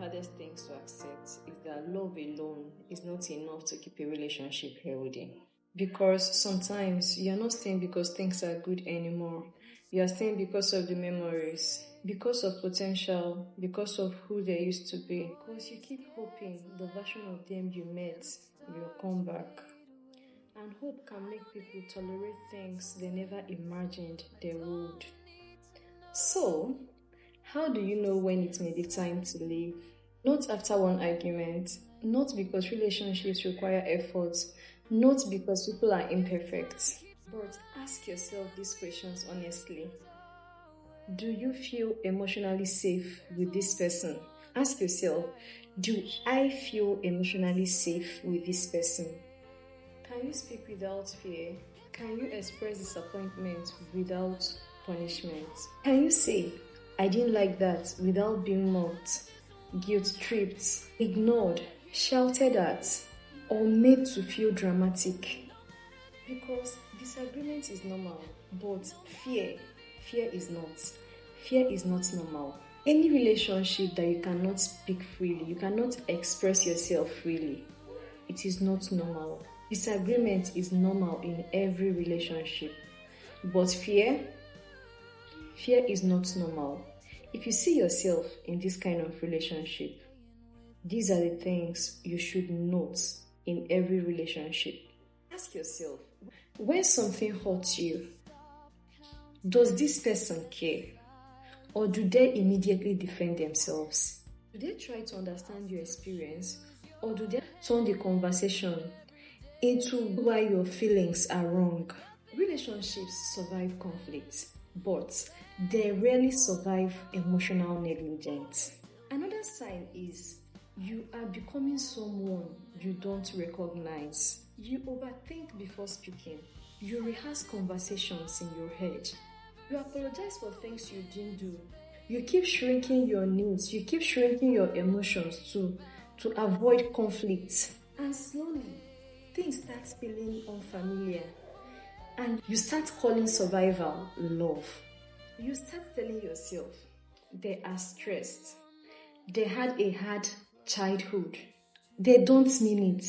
hardest things to accept is that love alone is not enough to keep a relationship healthy. Because sometimes you're not staying because things are good anymore. You are staying because of the memories, because of potential, because of who they used to be. Because you keep hoping the version of them you met will come back. And hope can make people tolerate things they never imagined they would. So, how do you know when it may be time to leave? Not after one argument, not because relationships require effort, not because people are imperfect. But ask yourself these questions honestly. Do you feel emotionally safe with this person? Ask yourself, do I feel emotionally safe with this person? Can you speak without fear? Can you express disappointment without punishment? Can you say, I didn't like that without being mocked, guilt-tripped, ignored, shouted at, or made to feel dramatic? Because disagreement is normal, but fear is not. Fear is not normal. Any relationship that you cannot speak freely, you cannot express yourself freely, it is not normal. Disagreement is normal in every relationship. But fear is not normal. If you see yourself in this kind of relationship, these are the things you should note in every relationship. Ask yourself, when something hurts you, does this person care? Or do they immediately defend themselves? Do they try to understand your experience? Or do they turn the conversation into why your feelings are wrong? Relationships survive conflict, but they rarely survive emotional negligence. Another sign is you are becoming someone you don't recognize. You overthink before speaking. You rehearse conversations in your head. You apologize for things you didn't do. You keep shrinking your needs. You keep shrinking your emotions to avoid conflict. And slowly, things start feeling unfamiliar. And you start calling survival love. You start telling yourself they are stressed. They had a hard childhood. They don't mean it.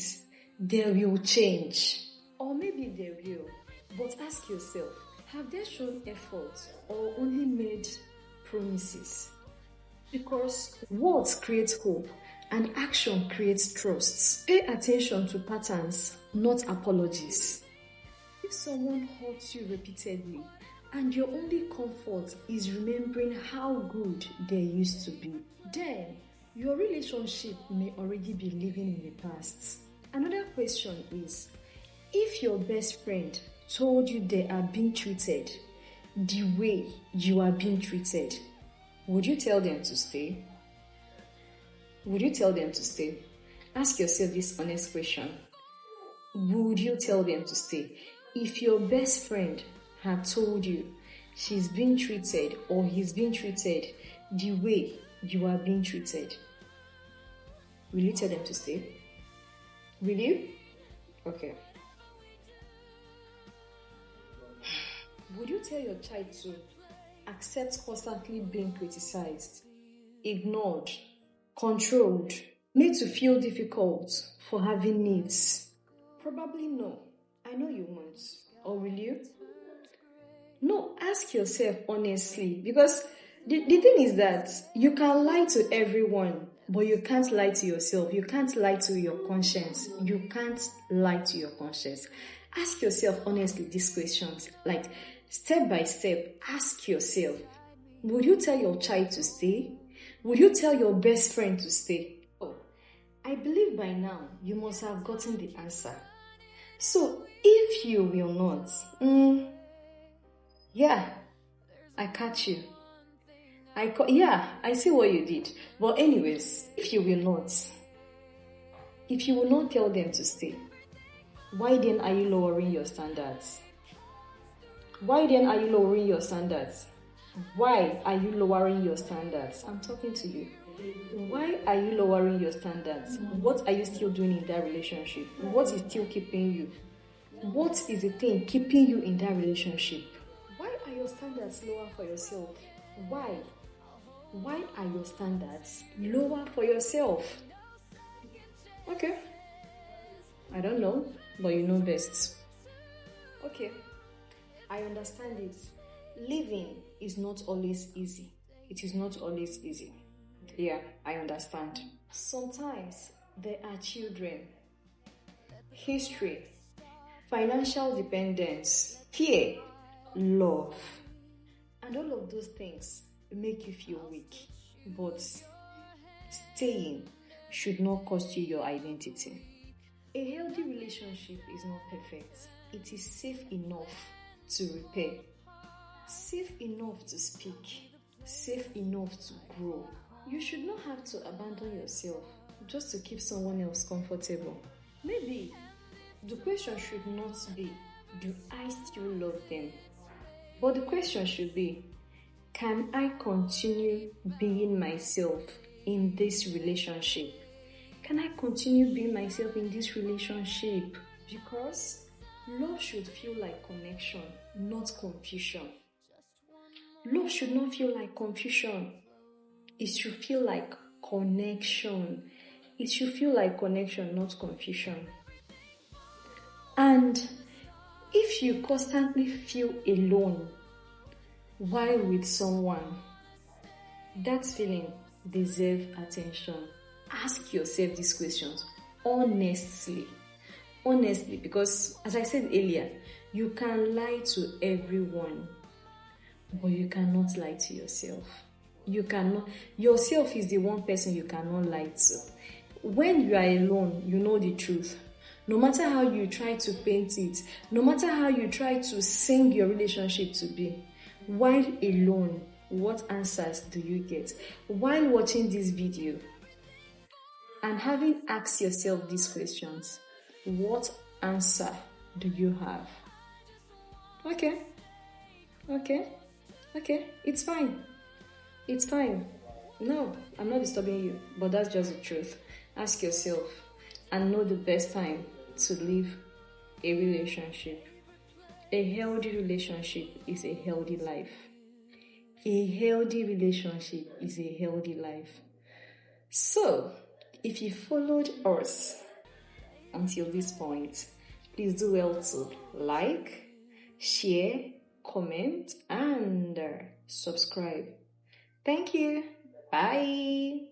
They will change. Or maybe they will. But ask yourself, have they shown effort or only made promises? Because words create hope and action creates trust. Pay attention to patterns, not apologies. If someone hurts you repeatedly and your only comfort is remembering how good they used to be, then your relationship may already be living in the past. Another question is, if your best friend told you they are being treated the way you are being treated, would you tell them to stay? Would you tell them to stay? Ask yourself this honest question. Would you tell them to stay? If your best friend had told you she's being treated or he's being treated the way you are being treated, will you tell them to stay? Will you? Okay. Would you tell your child to accept constantly being criticized, ignored, controlled, made to feel difficult for having needs? Probably no. I know you won't. Or will you? No, ask yourself honestly. Because the thing is that you can lie to everyone, but you can't lie to yourself. You can't lie to your conscience. You can't lie to your conscience. Ask yourself honestly these questions. Like, step by step, ask yourself, would you tell your child to stay? Would you tell your best friend to stay? Oh, I believe by now you must have gotten the answer. So, if you will not, yeah, I catch you. I see what you did. But anyways, if you will not tell them to stay, why then are you lowering your standards? Why then are you lowering your standards? Why are you lowering your standards? I'm talking to you. Why are you lowering your standards? What are you still doing in that relationship? What is still keeping you? What is the thing keeping you in that relationship? Why are your standards lower for yourself? Why? Why are your standards lower for yourself? Okay, I don't know, but you know best. Okay, I understand it. Living is not always easy. It is not always easy. Yeah, I understand. Sometimes there are children, history, financial dependence, fear, love, and all of those things make you feel weak. But staying should not cost you your identity. A healthy relationship is not perfect. It is safe enough to repair, safe enough to speak, safe enough to grow. You should not have to abandon yourself just to keep someone else comfortable. Maybe the question should not be, do I still love them? But the question should be, can I continue being myself in this relationship? Can I continue being myself in this relationship? Because love should feel like connection, not confusion. Love should not feel like confusion. It should feel like connection. It should feel like connection, not confusion. And if you constantly feel alone while with someone, that feeling deserves attention. Ask yourself these questions honestly. Honestly, because as I said earlier, you can lie to everyone, but you cannot lie to yourself. You cannot. Yourself is the one person you cannot lie to. When you are alone, you know the truth. No matter how you try to paint it, no matter how you try to sing your relationship to be, while alone, what answers do you get? While watching this video and having asked yourself these questions, what answer do you have? Okay, it's fine. It's fine. No, I'm not disturbing you, but that's just the truth. Ask yourself and know the best time to leave a relationship. A healthy relationship is a healthy life. A healthy relationship is a healthy life. So, if you followed us until this point, please do well to like, share, comment, and subscribe. Thank you. Bye.